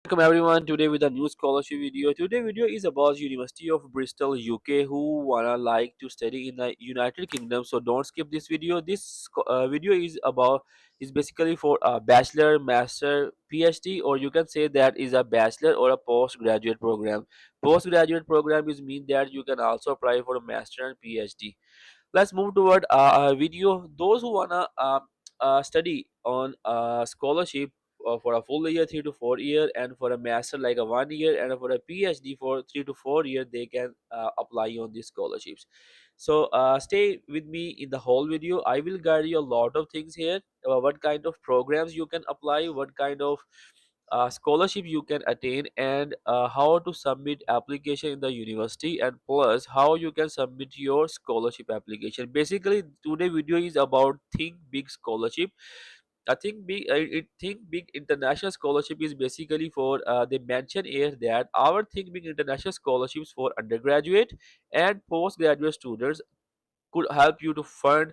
Welcome everyone today with a new scholarship video. Today video is about University of Bristol, UK, who wanna like to study in the United Kingdom. So don't skip this video. This video is basically for a bachelor, master, PhD, or you can say that is a bachelor or a postgraduate program. Postgraduate program is mean that you can also apply for a master and PhD. Let's move toward a video. Those who wanna study on a scholarship for a full year, 3 to 4 year, and for a master like a 1 year, and for a PhD for 3 to 4 year, they can apply on these scholarships. So stay with me in the whole video. I will guide you a lot of things here. What kind of programs you can apply, what kind of scholarship you can attain, and how to submit application in the university, and plus how you can submit your scholarship application. Basically today video is about think big scholarship. Think big international scholarship is basically for they mention here that our think big international scholarships for undergraduate and postgraduate students could help you to fund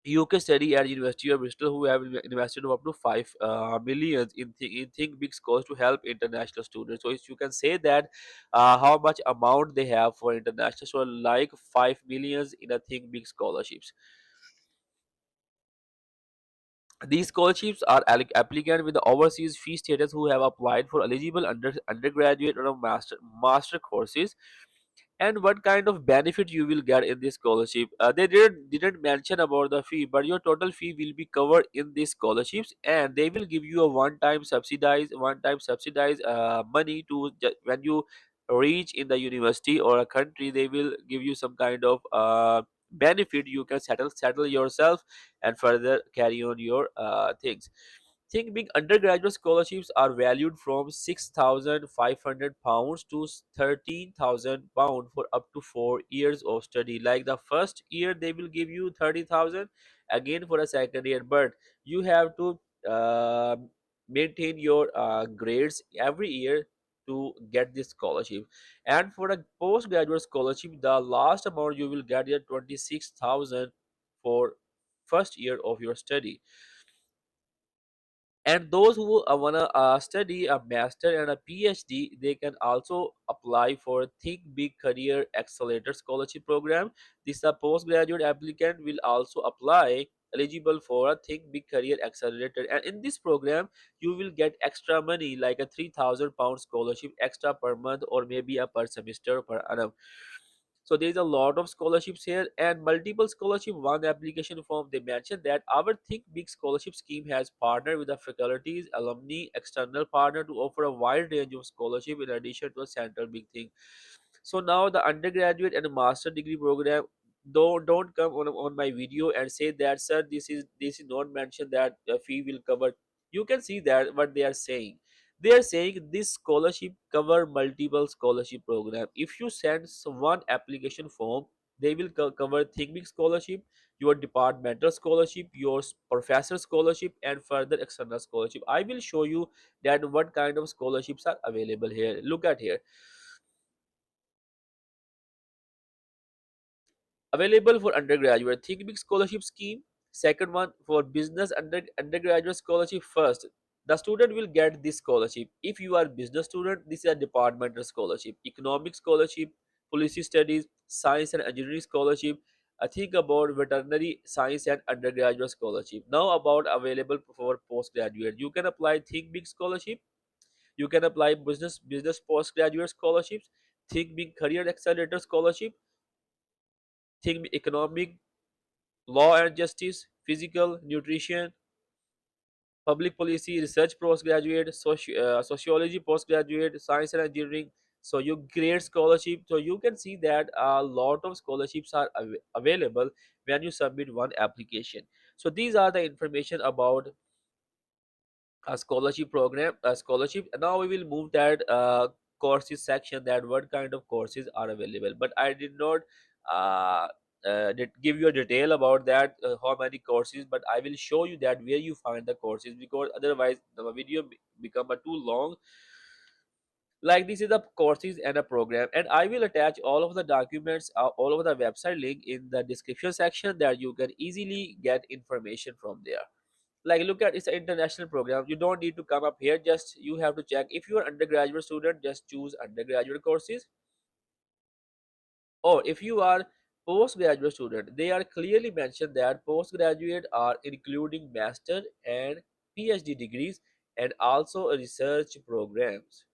UK study at University of Bristol, who have invested up to 5 millions in Think Big schools to help international students. So you can say that how much amount they have for international, so like 5 millions in a Think Big scholarships. These scholarships are applicant with the overseas fee status who have applied for eligible undergraduate or master courses. And what kind of benefit you will get in this scholarship? They didn't mention about the fee, but your total fee will be covered in these scholarships, and they will give you a one time subsidized money to when you reach in the university or a country. They will give you some kind of benefit. You can settle yourself and further carry on your things. Think big undergraduate scholarships are valued from £6,500 to £13,000 for up to 4 years of study. Like the first year, they will give you 30,000 again for a second year, but you have to maintain your grades every year to get this scholarship. And for a postgraduate scholarship, the last amount you will get is 26,000 for first year of your study. And those who wanna study a master and a PhD, they can also apply for Think Big Career Accelerator Scholarship Program. This a postgraduate applicant will also apply eligible for a Think Big Career Accelerator, and in this program you will get extra money like a £3,000 scholarship extra per month, or maybe a per semester per annum. So there is a lot of scholarships here and multiple scholarship. One application form, they mentioned that our Think Big scholarship scheme has partnered with the faculties, alumni, external partner to offer a wide range of scholarship in addition to a central big thing. So now the undergraduate and master degree program, don't come on my video and say that, sir, this is not mentioned that the fee will cover. You can see that what they are saying. They are saying this scholarship cover multiple scholarship program. If you send one application form, they will cover thinking scholarship, your departmental scholarship, your professor scholarship, and further external scholarship. I will show you that what kind of scholarships are available here. Look at here. Available for undergraduate think big scholarship scheme. Second one for business undergraduate scholarship. First, the student will get this scholarship. If you are business student, this is a departmental scholarship. Economic scholarship, policy studies, science and engineering scholarship. I think about veterinary science and undergraduate scholarship. Now about available for postgraduate, you can apply think big scholarship. You can apply business postgraduate scholarships, think big career accelerator scholarship, think economic, law and justice, physical, nutrition, public policy, research postgraduate, sociology postgraduate, science and engineering. So you create scholarship. So you can see that a lot of scholarships are available when you submit one application. So these are the information about a scholarship program, a scholarship. And now we will move that courses section, that what kind of courses are available. But I did not did give you a detail about that, how many courses, but I will show you that where you find the courses, because otherwise the video become a too long. Like this is the courses and a program, and I will attach all of the documents, all of the website link in the description section, that you can easily get information from there. Like, look at, it's an international program. You don't need to come up here, just you have to check. If you are undergraduate student, just choose undergraduate courses. Or if you are postgraduate student, they are clearly mentioned that postgraduate are including master and PhD degrees, and also research programs.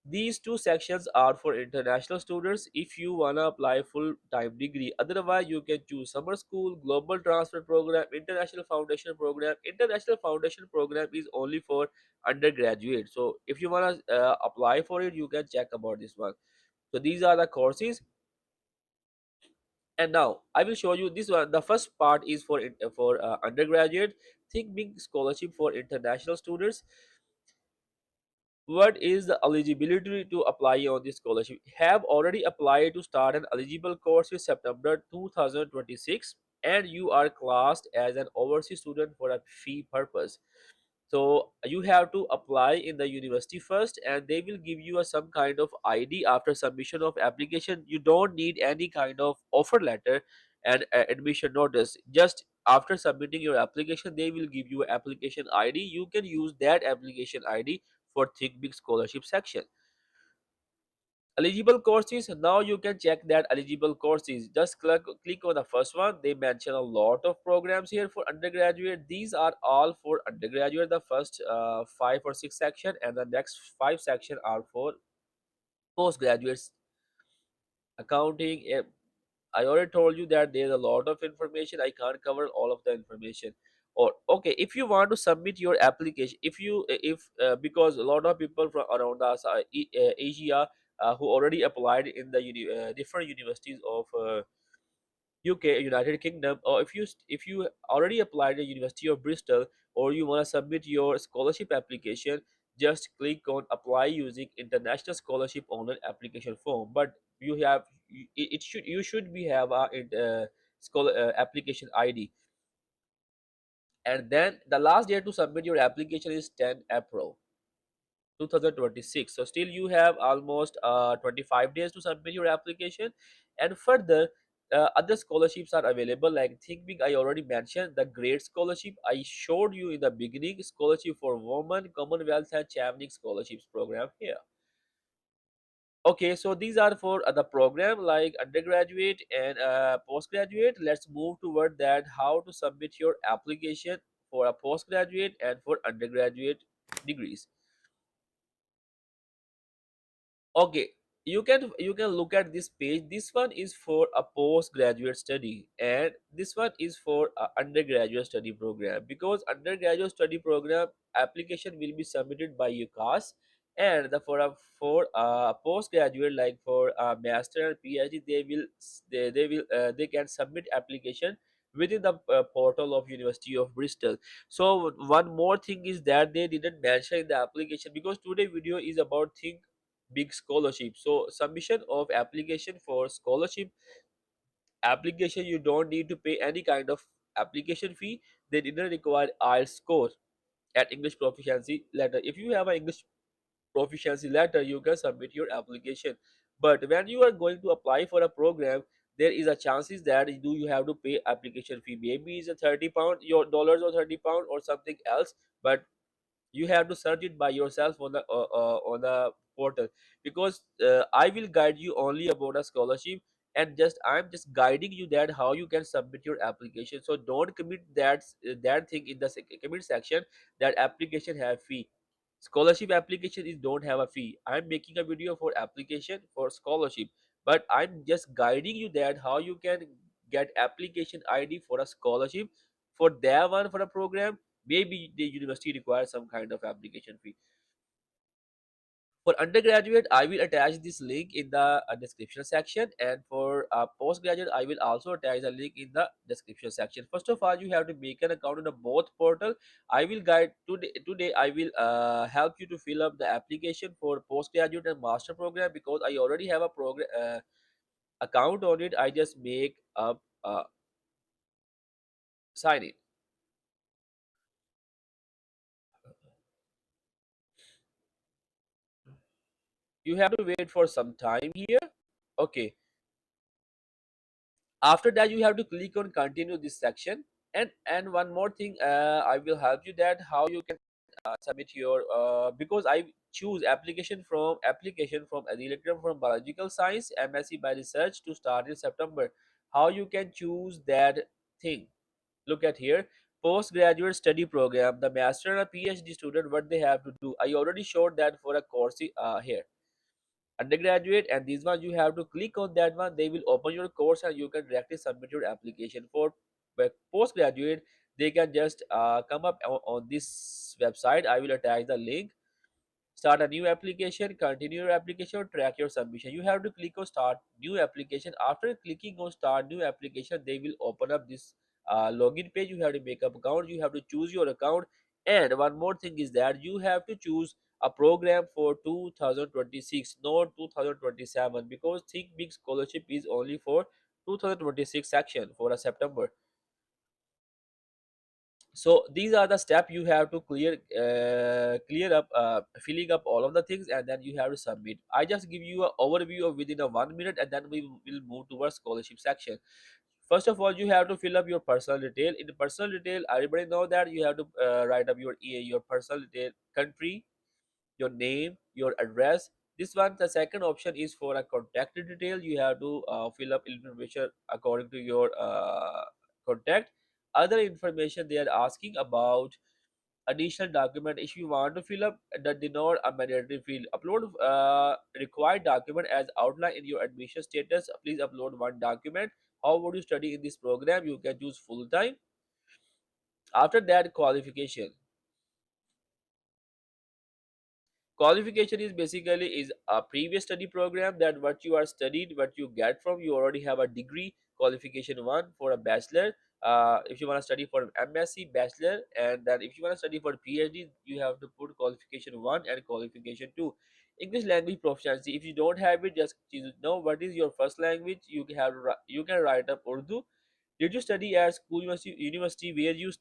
These two sections are for international students if you wanna apply full-time degree. Otherwise, you can choose summer school, global transfer program, international foundation program. International foundation program is only for undergraduate. So if you wanna apply for it, you can check about this one. So these are the courses. And now I will show you this one. The first part is for undergraduate. Think big scholarship for international students. What is the eligibility to apply on this scholarship? Have already applied to start an eligible course in September 2026, and you are classed as an overseas student for a fee purpose. So you have to apply in the university first, and they will give you a some kind of ID after submission of application. You don't need any kind of offer letter and admission notice. Just after submitting your application, they will give you application ID. You can use that application ID for think big scholarship section. Eligible courses, now you can check that eligible courses. Just click on the first one. They mention a lot of programs here for undergraduate. These are all for undergraduate, the first 5 or 6 section, and the next 5 section are for postgraduates. Accounting, I already told you that there's a lot of information. I can't cover all of the information. Or okay, if you want to submit your application, if because a lot of people from around us, Asia, who already applied in the different universities of UK, United Kingdom, or if you already applied at University of Bristol, or you want to submit your scholarship application, just click on apply using international scholarship online application form. But you should be have a scholar application ID, and then the last date to submit your application is 10 April 2026. So still you have almost 25 days to submit your application. And further, other scholarships are available, like think big. I already mentioned the great scholarship. I showed you in the beginning, scholarship for women, Commonwealth and Chevening scholarships program here. Okay, so these are for the program like undergraduate and postgraduate. Let's move toward that, how to submit your application for a postgraduate and for undergraduate degrees. Okay, you can look at this page. This one is for a postgraduate study, and this one is for a undergraduate study program. Because undergraduate study program application will be submitted by UCAS, and for a postgraduate, like for a master and PhD, they can submit application within the portal of University of Bristol. So one more thing is that they didn't mention in the application, because today video is about think big scholarship. So submission of application for scholarship application, you don't need to pay any kind of application fee. They didn't require IELTS score at English proficiency letter. If you have an English proficiency letter, you can submit your application. But when you are going to apply for a program, there is a chances that you have to pay application fee. Maybe it's a 30 pound your dollars, or 30 pound or something else. But you have to search it by yourself on the portal. Because I will guide you only about a scholarship, and just I'm just guiding you that how you can submit your application. So don't commit that thing in the commit section, that application have fee. Scholarship application is don't have a fee. I'm making a video for application for scholarship, but I'm just guiding you that how you can get application ID for a scholarship. For that one, for a program, maybe the university requires some kind of application fee. For undergraduate, I will attach this link in the description section, and for postgraduate, I will also attach the link in the description section. First of all, you have to make an account on the both portal. I will guide today. I will help you to fill up the application for postgraduate and master program, because I already have a program account on it. I just make up sign in. You have to wait for some time here. Okay. After that, you have to click on continue this section. And one more thing, I will help you that how you can submit your because I choose application from agriculture from biological science MSc by research to start in September. How you can choose that thing? Look at here, postgraduate study program, the master and a PhD student, what they have to do. I already showed that for a course here, undergraduate, and this one you have to click on that one. They will open your course and you can directly submit your application. For postgraduate, they can just come up on this website. I will attach the link. Start a new application, continue your application, or track your submission. You have to click on start new application. After clicking on start new application, they will open up this login page. You have to make up account, you have to choose your account. And one more thing is that you have to choose a program for 2026, not 2027, because think big scholarship is only for 2026 section for a September. So these are the steps you have to clear up, filling up all of the things, and then you have to submit. I just give you an overview of within a 1 minute, and then we will move towards scholarship section. First of all, you have to fill up your personal detail. In the personal detail, everybody know that you have to write up your personal detail, country, your name, your address. This one, the second option is for a contact detail. You have to fill up information according to your contact. Other information they are asking about additional document. If you want to fill up the denote a mandatory field, upload required document as outlined in your admission status. Please upload one document. How would you study in this program? You can choose full time. After that, qualification is basically is a previous study program, that what you are studied, what you get from, you already have a degree. Qualification one for a bachelor, if you want to study for MSc bachelor, and then if you want to study for PhD, you have to put qualification one and qualification two. English language proficiency, if you don't have it, just know what is your first language. You can have you can write up Urdu. Did you study at school, university where you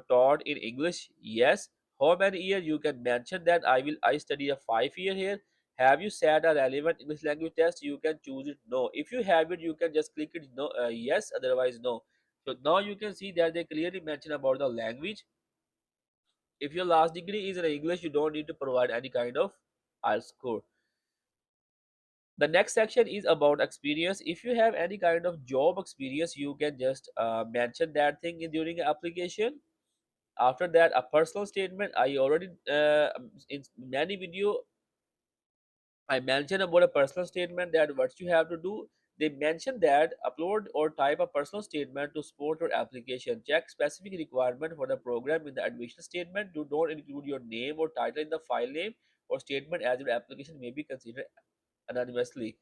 taught in English? Yes. How many years? You can mention that I study a 5 year here. Have you sat a relevant English language test? You can choose it no. If you have it, you can just click it no, yes, otherwise no. So now you can see that they clearly mention about the language. If your last degree is in English, you don't need to provide any kind of IELTS score. The next section is about experience. If you have any kind of job experience, you can just mention that thing during application. After that, a personal statement. I already in many video I mentioned about a personal statement, that what you have to do. They mention that upload or type a personal statement to support your application. Check specific requirement for the program in the admission statement. Do not include your name or title in the file name or statement, as your application may be considered anonymously.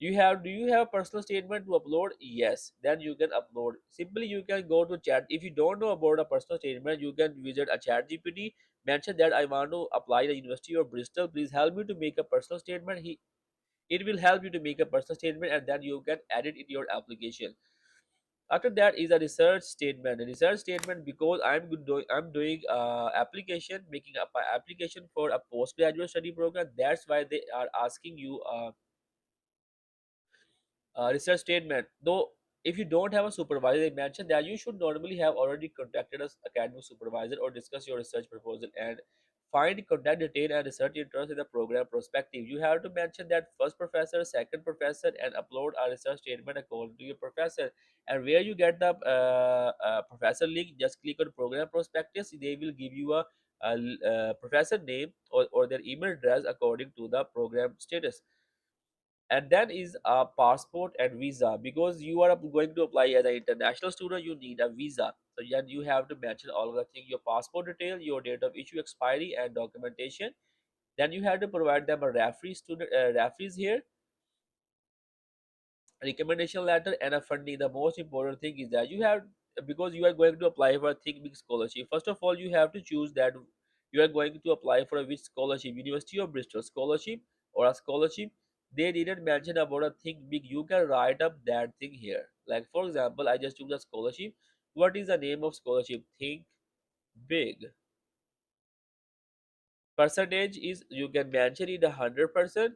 Do you have a personal statement to upload? Yes, then you can upload. Simply you can go to chat. If you don't know about a personal statement, you can visit a chat GPT, mention that I want to apply the University of Bristol, please help me to make a personal statement. It will help you to make a personal statement, and then you can add it in your application. After that is a research statement. A research statement, because I'm doing application, making up an application for a postgraduate study program. That's why they are asking you research statement. Though if you don't have a supervisor, they mentioned that you should normally have already contacted us academic supervisor or discuss your research proposal and find contact detail and research interest in the program perspective. You have to mention that first professor, second professor, and upload a research statement according to your professor. And where you get the professor link, just click on program prospectus. They will give you a professor name or their email address according to the program status. And then is a passport and visa, because you are going to apply as an international student, you need a visa. So then you have to mention all of the things: your passport detail, your date of issue, expiry, and documentation. Then you have to provide them a referees here, recommendation letter, and a funding. The most important thing is that you have, because you are going to apply for a think big scholarship. First of all, you have to choose that you are going to apply for a which scholarship, University of Bristol scholarship or a scholarship. They didn't mention about a think big. You can write up that thing here. Like for example, I just choose a scholarship. What is the name of scholarship? Think big. Percentage is, you can mention it 100%.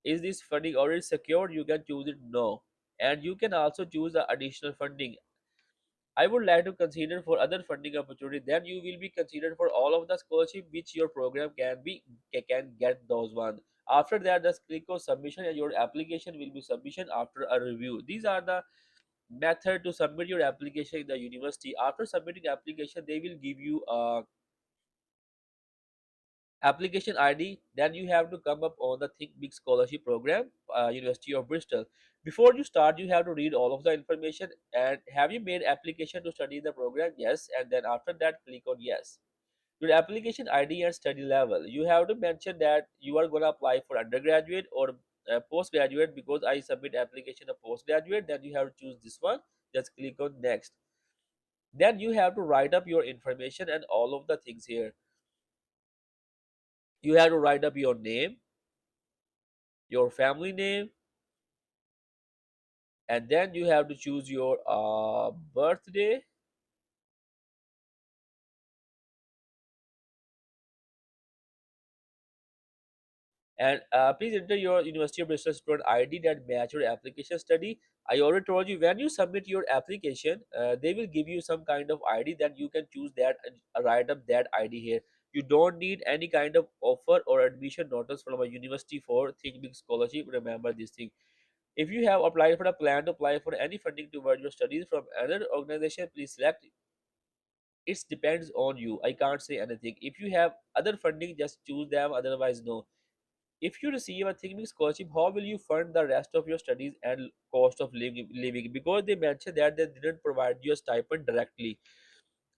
Is this funding already secured? You can choose it no. And you can also choose the additional funding. I would like to consider for other funding opportunity. Then you will be considered for all of the scholarship which your program can get those one. After that, just click on submission and your application will be submission after a review. These are the method to submit your application in the university. After submitting application, they will give you a application ID. Then you have to come up on the Think Big Scholarship Program, University of Bristol. Before you start, you have to read all of the information. And have you made application to study the program? Yes. And then after that, click on yes. Your application ID and study level. You have to mention that you are gonna apply for undergraduate or postgraduate. Because I submit application of postgraduate, then you have to choose this one. Just click on next. Then you have to write up your information and all of the things here. You have to write up your name, your family name, and then you have to choose your birthday, and please enter your University of Bristol student ID that match your application study. I already told you, when you submit your application, they will give you some kind of ID that you can choose that and write up that ID here. You don't need any kind of offer or admission notice from a university for Think Big Scholarship. Remember this thing. If you have applied for a plan to apply for any funding toward your studies from another organization, please select. It depends on you. I can't say anything. If you have other funding, just choose them. Otherwise, no. If you receive a thinking scholarship, how will you fund the rest of your studies and cost of living? Because they mentioned that they didn't provide you a stipend directly.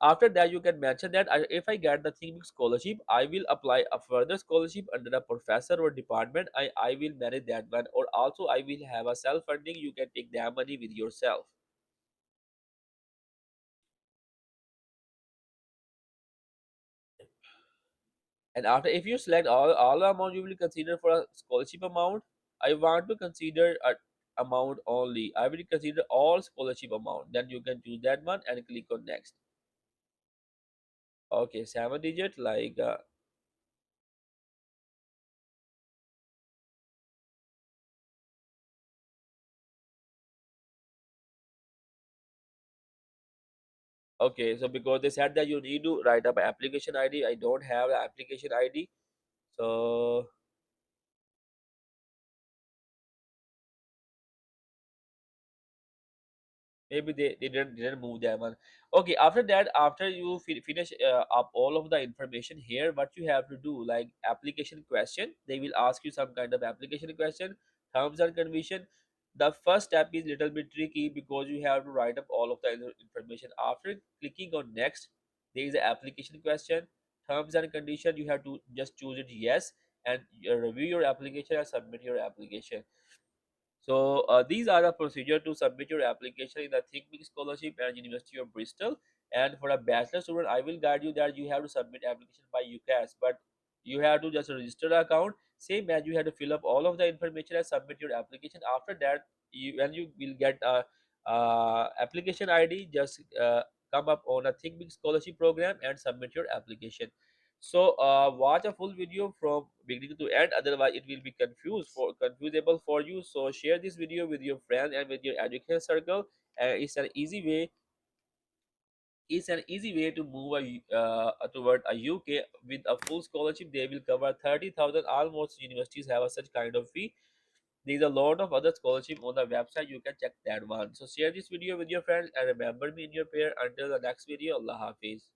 After that, you can mention that if I get the thinking scholarship, I will apply a further scholarship under a professor or department. I will manage that one, or also I will have a self funding. You can take that money with yourself. And after, if you select all the amount you will consider for a scholarship amount, I want to consider a amount only. I will consider all scholarship amount. Then you can choose that one and click on next. Okay, 7 digit like okay. So because they said that you need to write up application ID, I don't have the application ID. So maybe they didn't move that one. Okay, after that, after you finish up all of the information here, what you have to do, like application question, they will ask you some kind of application question, terms and condition. The first step is little bit tricky because you have to write up all of the information. After clicking on next, there is an application question, terms and condition. You have to just choose it yes, and review your application and submit your application. So these are the procedure to submit your application in the Think Big Scholarship and University of Bristol. And for a bachelor student, I will guide you that you have to submit application by UCAS, but you have to just register the account. Same as you have to fill up all of the information and submit your application. After that, when you will get a application ID, just come up on a Think Big Scholarship program and submit your application. So watch a full video from beginning to end. Otherwise, it will be confusable for you. So share this video with your friends and with your education circle. It's an easy way. It's an easy way to move toward a UK with a full scholarship. They will cover 30,000. Almost universities have a such kind of fee. There's a lot of other scholarship on the website. You can check that one. So share this video with your friends and remember me in your prayer. Until the next video, Allah Hafiz.